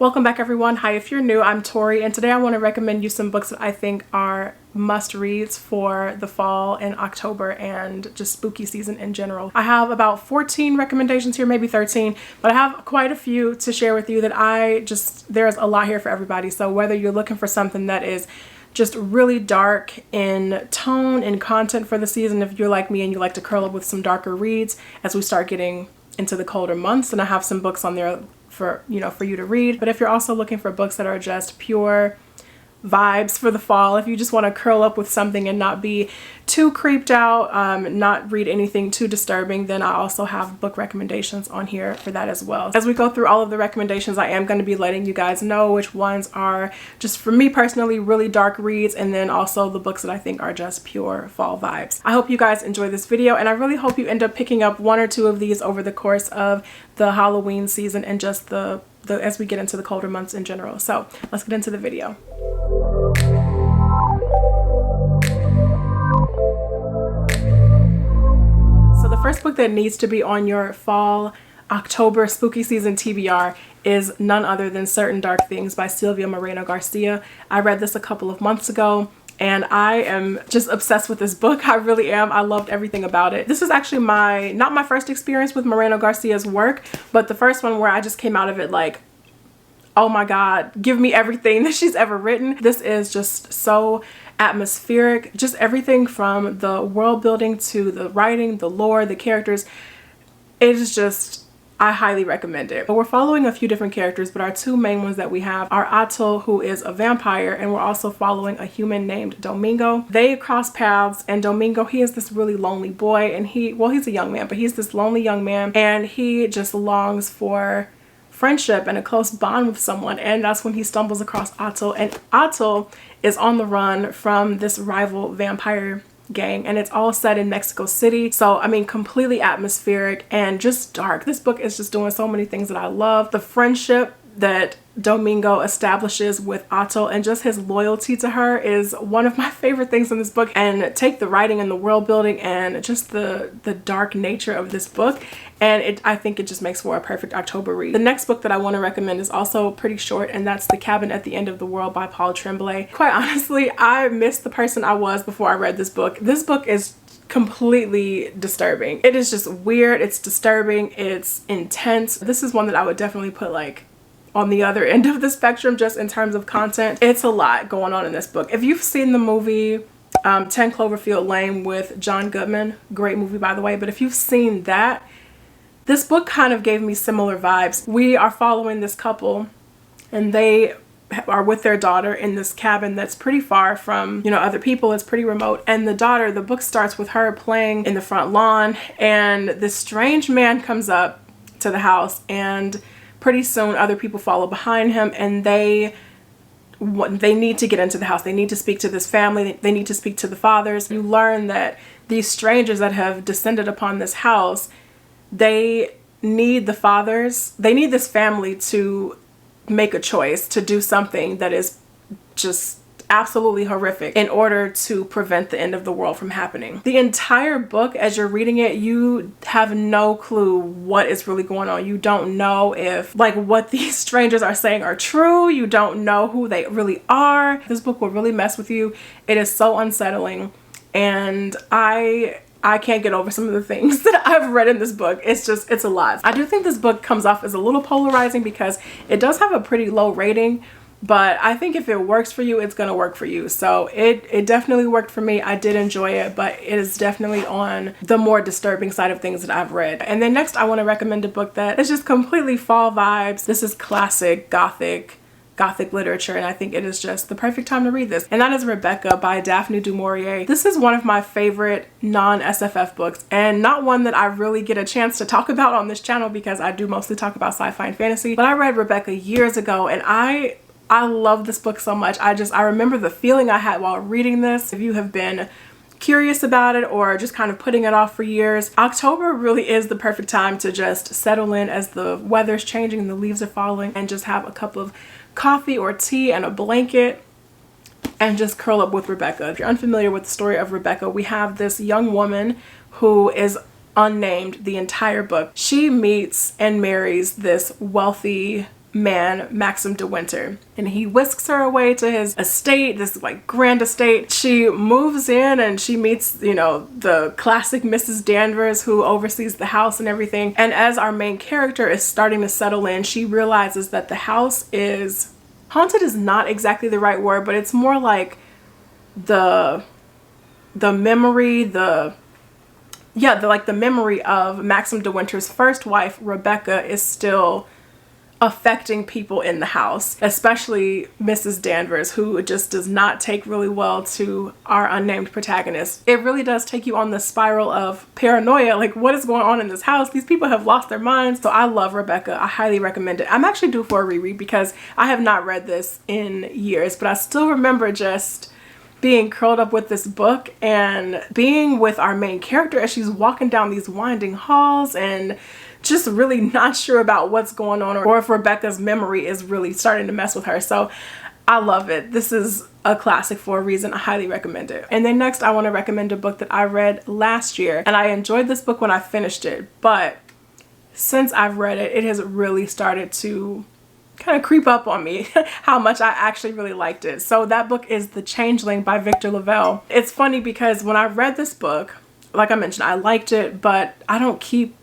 Welcome back everyone. Hi, if you're new, I'm Tori, and today I want to recommend you some books that I think are must reads for the fall and October and just spooky season in general. I have about 14 recommendations here, maybe 13, but I have quite a few to share with you that there's a lot here for everybody. So whether you're looking for something that is just really dark in tone and content for the season, if you're like me and you like to curl up with some darker reads as we start getting into the colder months, and I have some books on there for you to read. But if you're also looking for books that are just pure vibes for the fall, if you just want to curl up with something and not be too creeped out, not read anything too disturbing, then I also have book recommendations on here for that as well. As we go through all of the recommendations, I am going to be letting you guys know which ones are just, for me personally, really dark reads, and then also the books that I think are just pure fall vibes. I hope you guys enjoy this video, and I really hope you end up picking up one or two of these over the course of the Halloween season and just as we get into the colder months in general. So let's get into the video. So the first book that needs to be on your fall October spooky season TBR is none other than Certain Dark Things by Silvia Moreno Garcia. I read this a couple of months ago, and I am just obsessed with this book. I really am. I loved everything about it. This is actually not my first experience with Moreno Garcia's work, but the first one where I just came out of it like, oh my God, give me everything that she's ever written. This is just so atmospheric. Just everything from the world building to the writing, the lore, the characters. It is just, I highly recommend it. But we're following a few different characters, but our two main ones that we have are Atul, who is a vampire, and we're also following a human named Domingo. They cross paths, and Domingo, he is this really lonely boy, and he's a young man, but he's this lonely young man, and he just longs for friendship and a close bond with someone, and that's when he stumbles across Atul, and Atul is on the run from this rival vampire gang, and it's all set in Mexico City. So I mean, completely atmospheric and just dark. This book is just doing so many things that I love. The friendship that Domingo establishes with Atul and just his loyalty to her is one of my favorite things in this book. And take the writing and the world building and just the dark nature of this book, and I think it just makes for a perfect October read. The next book that I want to recommend is also pretty short, and that's The Cabin at the End of the World by Paul Tremblay. Quite honestly, I missed the person I was before I read this book. This book is completely disturbing. It is just weird, it's disturbing, it's intense. This is one that I would definitely put like on the other end of the spectrum just in terms of content. It's a lot going on in this book. If you've seen the movie 10 Cloverfield Lane with John Goodman, great movie by the way, but if you've seen that, this book kind of gave me similar vibes. We are following this couple, and they are with their daughter in this cabin that's pretty far from other people. It's pretty remote, and the book starts with her playing in the front lawn, and this strange man comes up to the house, and pretty soon other people follow behind him, and they need to get into the house. They need to speak to this family. They need to speak to the fathers. You learn that these strangers that have descended upon this house, they need the fathers. They need this family to make a choice, to do something that is just absolutely horrific in order to prevent the end of the world from happening. The entire book, as you're reading it, you have no clue what is really going on. You don't know if what these strangers are saying are true. You don't know who they really are. This book will really mess with you. It is so unsettling, and I can't get over some of the things that I've read in this book. It's a lot. I do think this book comes off as a little polarizing because it does have a pretty low rating, but I think if it works for you, it's gonna work for you. So it definitely worked for me. I did enjoy it, but it is definitely on the more disturbing side of things that I've read. And then next, I want to recommend a book that is just completely fall vibes. This is classic gothic literature, and I think it is just the perfect time to read this, and that is Rebecca by Daphne du Maurier. This is one of my favorite non-SFF books, and not one that I really get a chance to talk about on this channel because I do mostly talk about sci-fi and fantasy, but I read Rebecca years ago, and I love this book so much. I remember the feeling I had while reading this. If you have been curious about it or just kind of putting it off for years, October really is the perfect time to just settle in as the weather's changing and the leaves are falling, and just have a cup of coffee or tea and a blanket and just curl up with Rebecca. If you're unfamiliar with the story of Rebecca, we have this young woman who is unnamed the entire book. She meets and marries this wealthy man, Maxim de Winter, and he whisks her away to his estate, this like grand estate. She moves in and she meets, you know, the classic Mrs. Danvers who oversees the house and everything. And as our main character is starting to settle in, she realizes that the house is haunted is not exactly the right word, but it's more like the memory, the memory of Maxim de Winter's first wife, Rebecca, is still affecting people in the house, especially Mrs. Danvers, who just does not take really well to our unnamed protagonist. It really does take you on the spiral of paranoia, like what is going on in this house? These people have lost their minds. So I love Rebecca. I highly recommend it. I'm actually due for a reread because I have not read this in years, but I still remember just being curled up with this book and being with our main character as she's walking down these winding halls and just really not sure about what's going on or if Rebecca's memory is really starting to mess with her. So I love it. This is a classic for a reason. I highly recommend it. And then next I want to recommend a book that I read last year, and I enjoyed this book when I finished it, but since I've read it, it has really started to kind of creep up on me how much I actually really liked it. So that book is The Changeling by Victor LaValle. It's funny because when I read this book, like I mentioned, I liked it, but I don't keep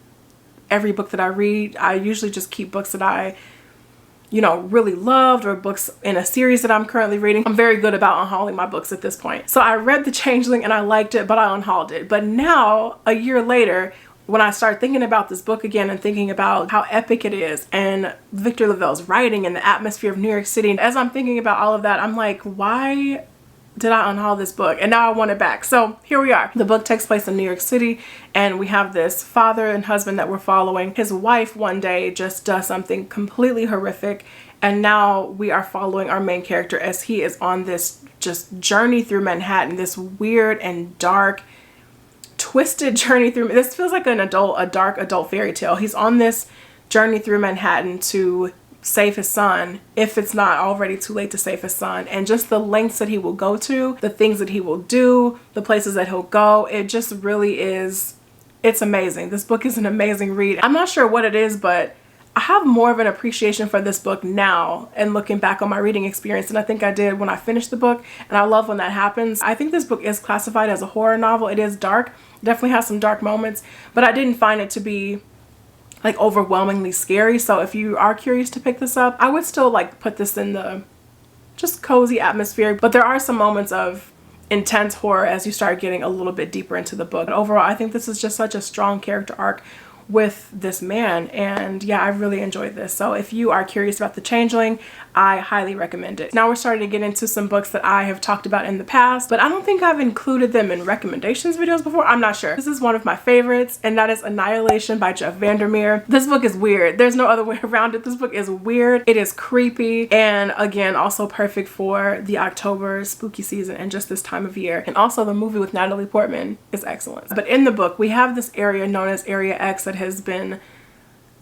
every book that I read. I usually just keep books that I, you know, really loved, or books in a series that I'm currently reading. I'm very good about unhauling my books at this point. So I read The Changeling and I liked it, but I unhauled it. But now, a year later, when I start thinking about this book again and thinking about how epic it is and Victor LaValle's writing and the atmosphere of New York City, and as I'm thinking about all of that, I'm like, why did I unhaul this book? And now I want it back. So here we are. The book takes place in New York City, and we have this father and husband that we're following. His wife one day just does something completely horrific, and now we are following our main character as he is on this just journey through Manhattan, this weird and dark, twisted journey through. This feels like a dark adult fairy tale. He's on this journey through Manhattan to save his son, if it's not already too late to save his son, and just the lengths that he will go to, the things that he will do, the places that he'll go. It just really is, it's amazing. This book is an amazing read. I'm not sure what it is, but I have more of an appreciation for this book now and looking back on my reading experience than I think I did when I finished the book, and I love when that happens. I think this book is classified as a horror novel. It is dark, definitely has some dark moments, but I didn't find it to be like overwhelmingly scary. So if you are curious to pick this up, I would still like put this in the just cozy atmosphere, but there are some moments of intense horror as you start getting a little bit deeper into the book. But overall, I think this is just such a strong character arc with this man, and yeah, I really enjoyed this. So if you are curious about The Changeling, I highly recommend it. Now we're starting to get into some books that I have talked about in the past, but I don't think I've included them in recommendations videos before. I'm not sure. This is one of my favorites, and that is Annihilation by Jeff Vandermeer. This book is weird. There's no other way around it. This book is weird. It is creepy, and again, also perfect for the October spooky season and just this time of year. And also the movie with Natalie Portman is excellent. But in the book, we have this area known as Area X that has been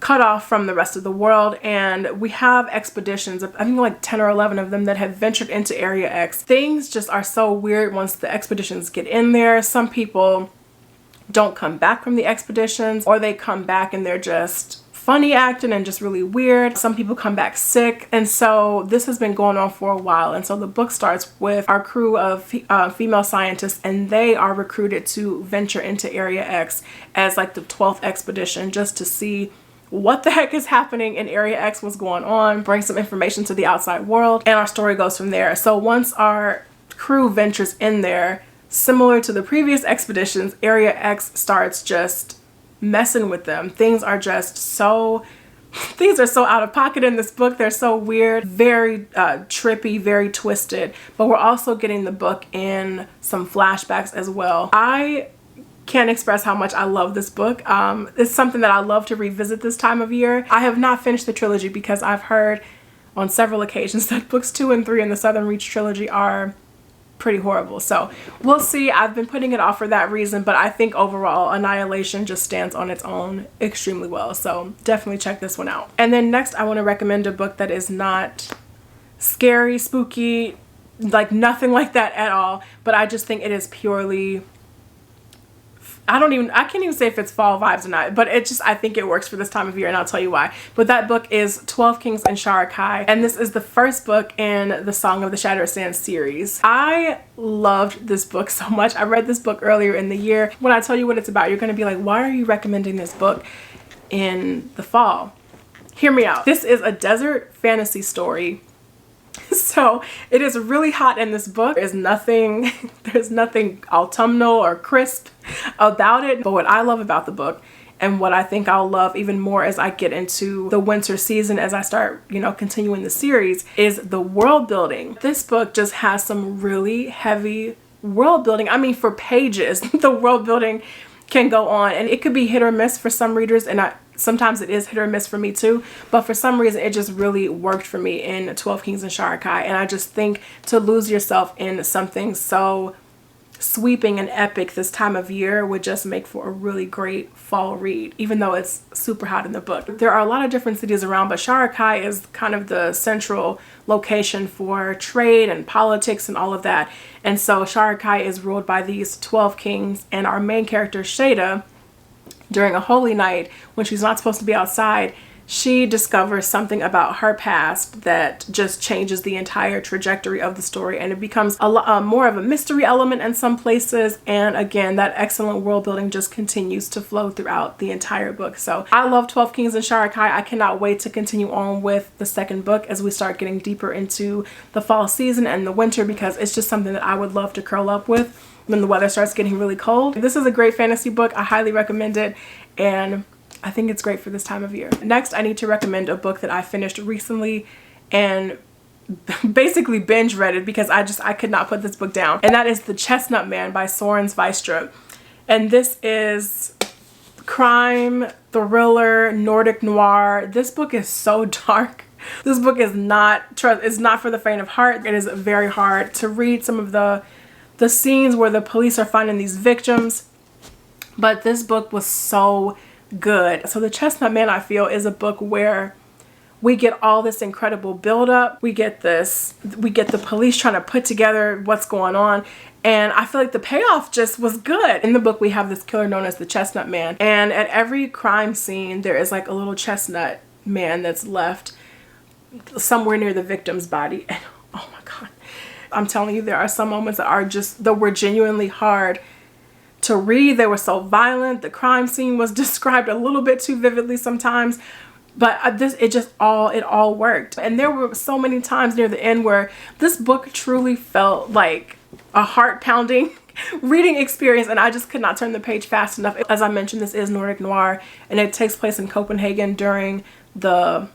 cut off from the rest of the world, and we have expeditions, I think like 10 or 11 of them, that have ventured into Area X. Things just are so weird once the expeditions get in there. Some people don't come back from the expeditions, or they come back and they're just funny acting and just really weird. Some people come back sick, and so this has been going on for a while. And so the book starts with our crew of female scientists, and they are recruited to venture into Area X as like the 12th expedition, just to see what the heck is happening in Area X, what's going on, bring some information to the outside world, and our story goes from there. So once our crew ventures in there, similar to the previous expeditions, Area X starts just messing with them. Things are so out of pocket in this book. They're so weird, very trippy, very twisted, but we're also getting the book in some flashbacks as well. I can't express how much I love this book. It's something that I love to revisit this time of year. I have not finished the trilogy because I've heard on several occasions that books 2 and 3 in the Southern Reach trilogy are pretty horrible. So we'll see. I've been putting it off for that reason, but I think overall Annihilation just stands on its own extremely well. So definitely check this one out. And then next I want to recommend a book that is not scary, spooky, like nothing like that at all, but I just think it is purely I can't even say if it's fall vibes or not, but I think it works for this time of year, and I'll tell you why. But that book is 12 Kings and Sharakhai, and this is the first book in the Song of the Shattered Sands series. I loved this book so much. I read this book earlier in the year. When I tell you what it's about, you're going to be like, why are you recommending this book in the fall? Hear me out. This is a desert fantasy story. So it is really hot in this book. There's nothing autumnal or crisp about it. But what I love about the book, and what I think I'll love even more as I get into the winter season, as I start, continuing the series, is the world building. This book just has some really heavy world building. I mean, for pages, the world building can go on, and it could be hit or miss for some readers, and sometimes it is hit or miss for me too, but for some reason it just really worked for me in 12 Kings and Sharakhai. And I just think to lose yourself in something so sweeping and epic this time of year would just make for a really great fall read, even though it's super hot in the book. There are a lot of different cities around, but Sharakhai is kind of the central location for trade and politics and all of that. And so Sharakhai is ruled by these 12 kings, and our main character Shada, during a holy night when she's not supposed to be outside, she discovers something about her past that just changes the entire trajectory of the story, and it becomes a lot more of a mystery element in some places. And again, that excellent world building just continues to flow throughout the entire book. So I love 12 Kings and Sharakhai. I cannot wait to continue on with the second book as we start getting deeper into the fall season and the winter, because it's just something that I would love to curl up with when the weather starts getting really cold. This is a great fantasy book. I highly recommend it, and I think it's great for this time of year. Next, I need to recommend a book that I finished recently and basically binge read it because I could not put this book down. And that is The Chestnut Man by Soren Sveistrup. And this is crime, thriller, Nordic noir. This book is so dark. This book is not for the faint of heart. It is very hard to read some of the scenes where the police are finding these victims. But this book was so good. So The Chestnut Man, I feel, is a book where we get all this incredible buildup. We get the police trying to put together what's going on. And I feel like the payoff just was good. In the book, we have this killer known as the Chestnut Man. And at every crime scene, there is like a little chestnut man that's left somewhere near the victim's body. And oh my God, I'm telling you, there are some moments that were genuinely hard to read. They were so violent. The crime scene was described a little bit too vividly sometimes, but it all worked. And there were so many times near the end where this book truly felt like a heart-pounding reading experience, and I just could not turn the page fast enough. As I mentioned, this is Nordic noir, and it takes place in Copenhagen during the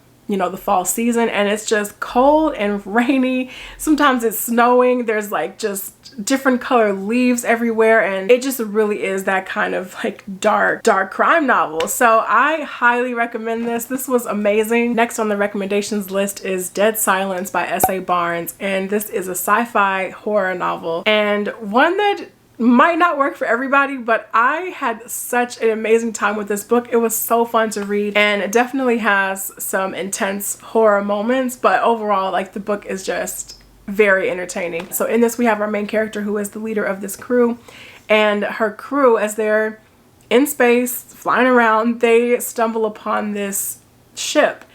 fall season, and it's just cold and rainy. Sometimes it's snowing. There's like just different color leaves everywhere, and it just really is that kind of like dark crime novel. So I highly recommend this. This was amazing. Next on the recommendations list is Dead Silence by S.A. Barnes, and this is a sci-fi horror novel, and one that might not work for everybody, but I had such an amazing time with this book. It was so fun to read, and it definitely has some intense horror moments, but overall, like, the book is just very entertaining. So in this, we have our main character, who is the leader of this crew, and her crew, as they're in space flying around, they stumble upon this ship,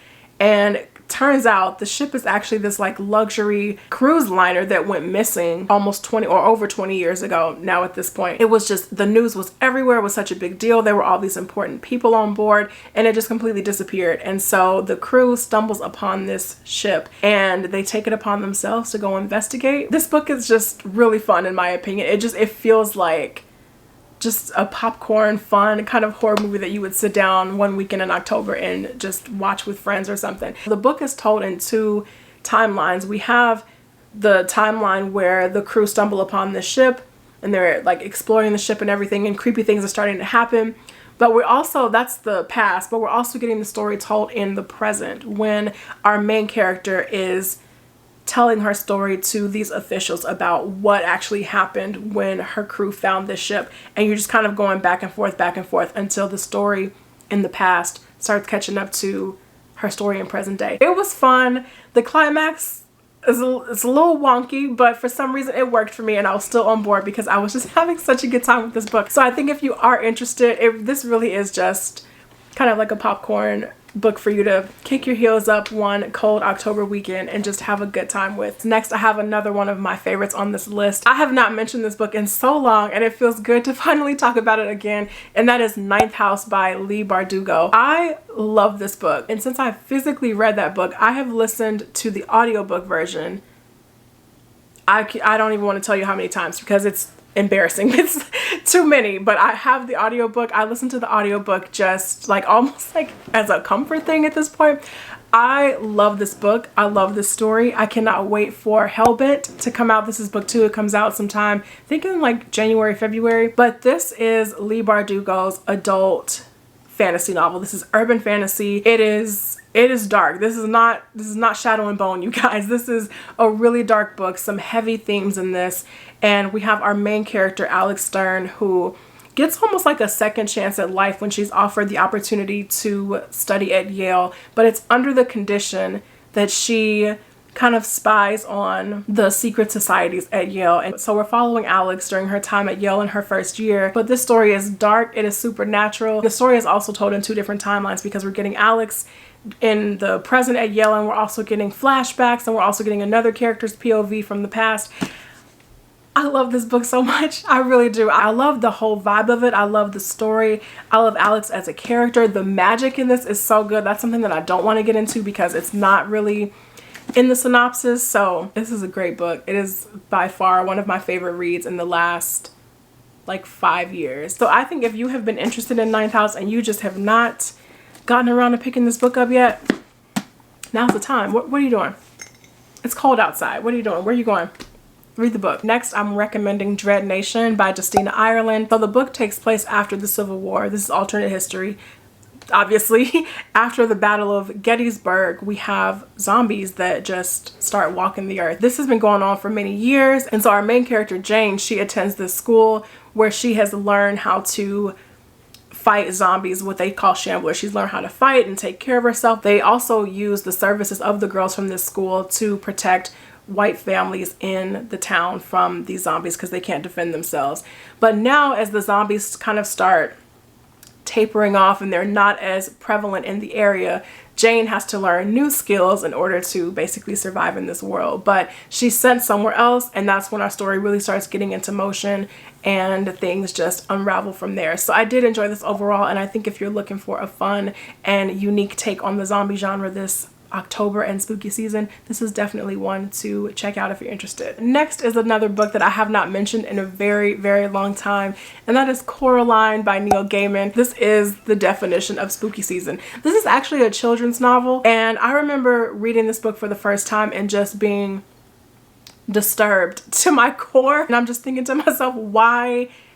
and turns out the ship is actually this like luxury cruise liner that went missing almost 20 or over 20 years ago now at this point. It was just, the news was everywhere. It was such a big deal. There were all these important people on board, and it just completely disappeared. And so the crew stumbles upon this ship, and they take it upon themselves to go investigate. This book is just really fun, in my opinion. It feels like just a popcorn fun kind of horror movie that you would sit down one weekend in October and just watch with friends or something. The book is told in two timelines. We have the timeline where the crew stumble upon the ship and they're like exploring the ship and everything, and creepy things are starting to happen. But we're also, that's the past, but we're also getting the story told in the present when our main character is telling her story to these officials about what actually happened when her crew found this ship. And you're just kind of going back and forth until the story in the past starts catching up to her story in present day. It was fun. The climax it's a little wonky, but for some reason it worked for me and I was still on board because I was just having such a good time with this book. So I think if you are interested, this really is just kind of like a popcorn book for you to kick your heels up one cold October weekend and just have a good time with. Next, I have another one of my favorites on this list. I have not mentioned this book in so long and it feels good to finally talk about it again, and that is Ninth House by Leigh Bardugo. I love this book, and since I physically read that book, I have listened to the audiobook version. I don't even want to tell you how many times because it's embarrassing. It's too many, but I have the audiobook. I listen to the audiobook just like almost like as a comfort thing at this point. I love this book. I love this story. I cannot wait for Hellbent to come out. This is book 2. It comes out sometime, I think in like January, February. But this is Leigh Bardugo's adult fantasy novel. This is urban fantasy. It is dark. This is not Shadow and Bone, you guys. This is a really dark book, some heavy themes in this. And we have our main character, Alex Stern, who gets almost like a second chance at life when she's offered the opportunity to study at Yale, but it's under the condition that she kind of spies on the secret societies at Yale. And so we're following Alex during her time at Yale in her first year. But this story is dark. It is supernatural. The story is also told in 2 different timelines because we're getting Alex in the present at Yale, and we're also getting flashbacks, and we're also getting another character's POV from the past. I love this book so much. I really do. I love the whole vibe of it. I love the story. I love Alex as a character. The magic in this is so good. That's something that I don't want to get into because it's not really in the synopsis. So this is a great book. It is by far one of my favorite reads in the last like 5 years. So I think if you have been interested in Ninth House and you just have not gotten around to picking this book up yet, now's the time. What are you doing? It's cold outside. What are you doing? Where are you going? Read the book. Next, I'm recommending Dread Nation by Justina Ireland. So the book takes place after the Civil War. This is alternate history. Obviously, after the Battle of Gettysburg, we have zombies that just start walking the earth. This has been going on for many years. And so our main character, Jane, she attends this school where she has learned how to fight zombies, what they call shamblers. She's learned how to fight and take care of herself. They also use the services of the girls from this school to protect white families in the town from these zombies because they can't defend themselves. But now as the zombies kind of start tapering off and they're not as prevalent in the area, Jane has to learn new skills in order to basically survive in this world. But she's sent somewhere else, and that's when our story really starts getting into motion and things just unravel from there. So I did enjoy this overall, and I think if you're looking for a fun and unique take on the zombie genre this October and spooky season, this is definitely one to check out if you're interested. Next is another book that I have not mentioned in a very, very long time, and that is Coraline by Neil Gaiman. This is the definition of spooky season. This is actually a children's novel, and I remember reading this book for the first time and just being disturbed to my core. And I'm just thinking to myself,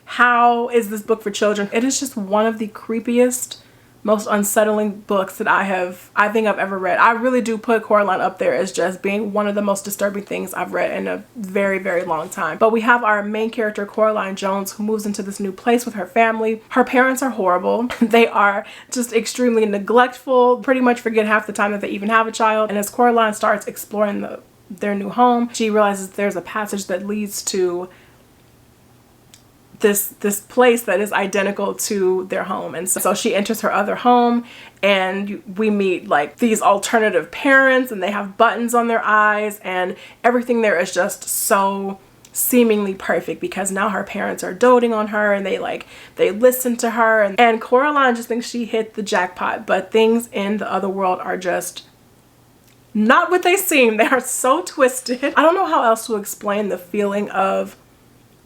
how is this book for children? It is just one of the creepiest, most unsettling books that I think I've ever read. I really do put Coraline up there as just being one of the most disturbing things I've read in a very, very long time. But we have our main character, Coraline Jones, who moves into this new place with her family. Her parents are horrible. They are just extremely neglectful, pretty much forget half the time that they even have a child. And as Coraline starts exploring their new home, she realizes there's a passage that leads to this place that is identical to their home. And so she enters her other home, and we meet like these alternative parents, and they have buttons on their eyes, and everything there is just so seemingly perfect because now her parents are doting on her and they listen to her, and Coraline just thinks she hit the jackpot. But things in the other world are just not what they seem. They are so twisted. I don't know how else to explain the feeling of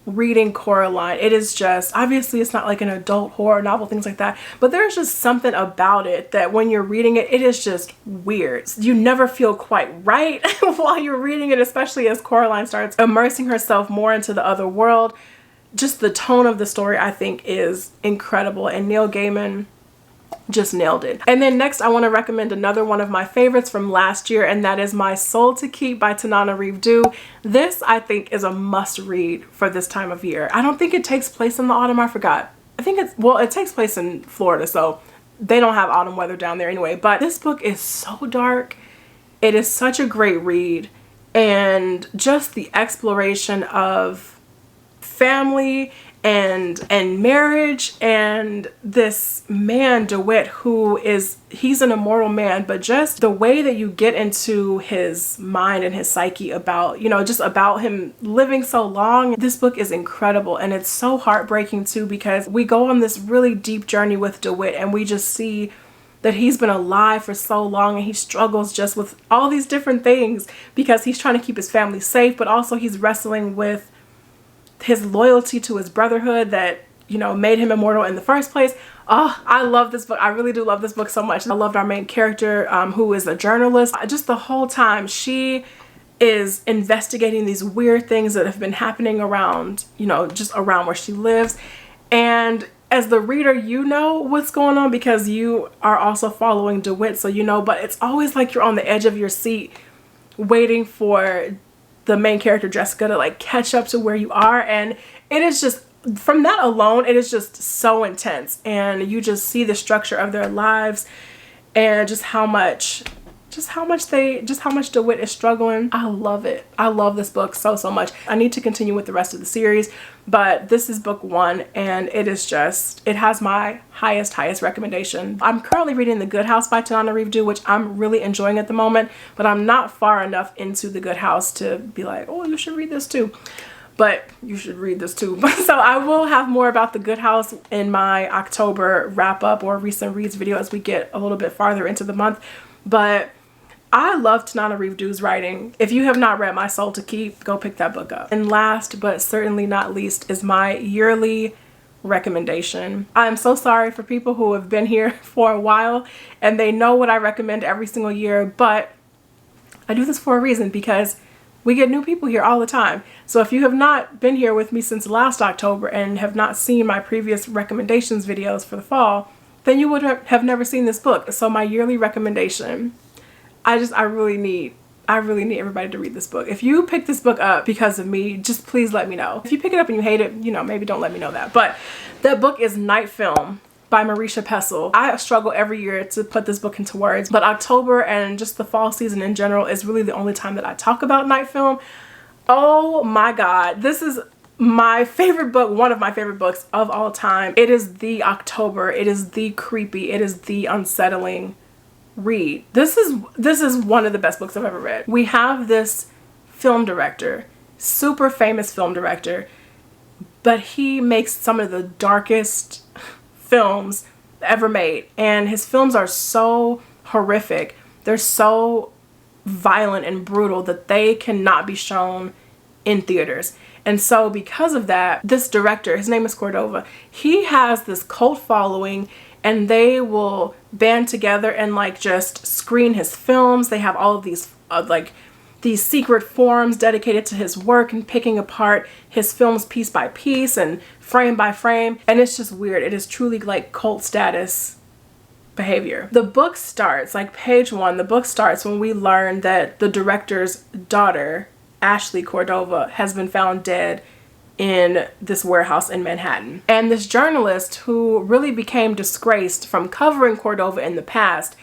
reading Coraline. It is just, obviously it's not like an adult horror novel, things like that, but there's just something about it that when you're reading it, it is just weird. You never feel quite right while you're reading it, especially as Coraline starts immersing herself more into the other world. Just the tone of the story, I think, is incredible, and Neil Gaiman just nailed it. And then next I want to recommend another one of my favorites from last year, and that is My Soul to Keep by Tananarive. This I think is a must read for this time of year. I don't think it takes place in the autumn. I forgot. I think it takes place in Florida, so they don't have autumn weather down there anyway. But this book is so dark. It is such a great read. and just the exploration of family and marriage, and this man DeWitt, who is, he's an immortal man, but just the way that you get into his mind and his psyche about, you know, just about him living so long. This book is incredible, and it's so heartbreaking too, because we go on this really deep journey with DeWitt, and we just see that he's been alive for so long, and he struggles just with all these different things because he's trying to keep his family safe, but also he's wrestling with his loyalty to his brotherhood that, you know, made him immortal in the first place. Oh, I love this book. I really do love this book so much. I loved our main character, who is a journalist. Just the whole time she is investigating these weird things that have been happening around, you know, just around where she lives. And as the reader, you know what's going on because you are also following DeWitt, so you know, but it's always like you're on the edge of your seat waiting for the main character Jessica to like catch up to where you are. And it is just, from that alone, it is just so intense, and you just see the structure of their lives and just how much DeWitt is struggling. I love it. I love this book so much. I need to continue with the rest of the series, but this is book 1, and it is just, it has my highest recommendation. I'm currently reading The Good House by Tanana Reeve, which I'm really enjoying at the moment, but I'm not far enough into The Good House to be like, oh, you should read this too. But you should read this too. So I will have more about The Good House in my October wrap up or recent reads video as we get a little bit farther into the month. But I love Tanana Reeve writing. If you have not read My Soul to Keep, go pick that book up. And last but certainly not least is my yearly recommendation. I'm so sorry for people who have been here for a while and they know what I recommend every single year, but I do this for a reason because we get new people here all the time. So if you have not been here with me since last October and have not seen my previous recommendations videos for the fall, then you would have never seen this book. So my yearly recommendation, I really need everybody to read this book. If you pick this book up because of me, just please let me know. If you pick it up and you hate it, you know, maybe don't let me know that. But that book is Night Film by Marisha Pessl. I struggle every year to put this book into words, but October and just the fall season in general is really the only time that I talk about Night Film. Oh my God, this is my favorite book, one of my favorite books of all time. It is the October, it is the creepy, it is the unsettling read. This is one of the best books I've ever read. We have this film director, super famous film director, but he makes some of the darkest films ever made, and his films are so horrific, they're so violent and brutal that they cannot be shown in theaters. And so because of that, this director, his name is Cordova, he has this cult following, and they will band together and like just screen his films. They have all of these these secret forums dedicated to his work and picking apart his films piece by piece and frame by frame. And it's just weird. It is truly like cult status behavior. The book starts, like page 1, the book starts when we learn that the director's daughter, Ashley Cordova, has been found dead in this warehouse in Manhattan. And this journalist, who really became disgraced from covering Cordova in the past,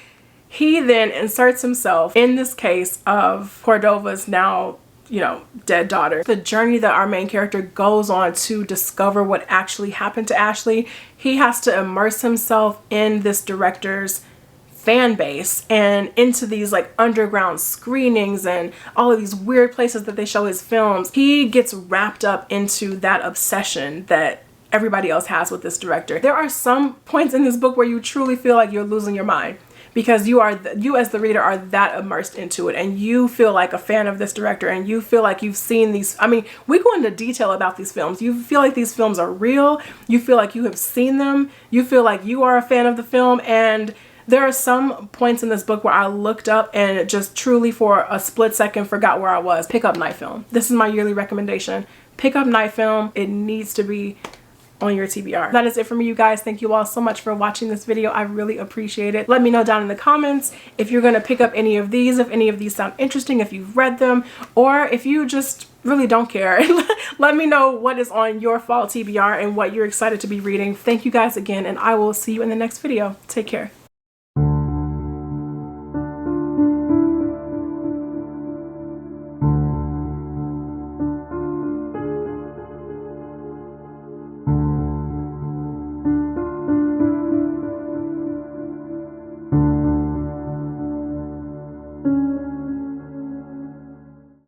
he then inserts himself in this case of Cordova's now, you know, dead daughter. The journey that our main character goes on to discover what actually happened to Ashley, he has to immerse himself in this director's fan base and into these like underground screenings and all of these weird places that they show his films. He gets wrapped up into that obsession that everybody else has with this director. There are some points in this book where you truly feel like you're losing your mind, because you as the reader are that immersed into it, and you feel like a fan of this director, and you feel like you've seen these. I mean, we go into detail about these films. You feel like these films are real. You feel like you have seen them. You feel like you are a fan of the film. And there are some points in this book where I looked up and just truly for a split second forgot where I was. Pick up Night Film. This is my yearly recommendation. Pick up Night Film. It needs to be on your TBR. That is it for me, you guys. Thank you all so much for watching this video. I really appreciate it. Let me know down in the comments if you're going to pick up any of these, if any of these sound interesting, if you've read them, or if you just really don't care. Let me know what is on your fall TBR and what you're excited to be reading. Thank you guys again, and I will see you in the next video. Take care.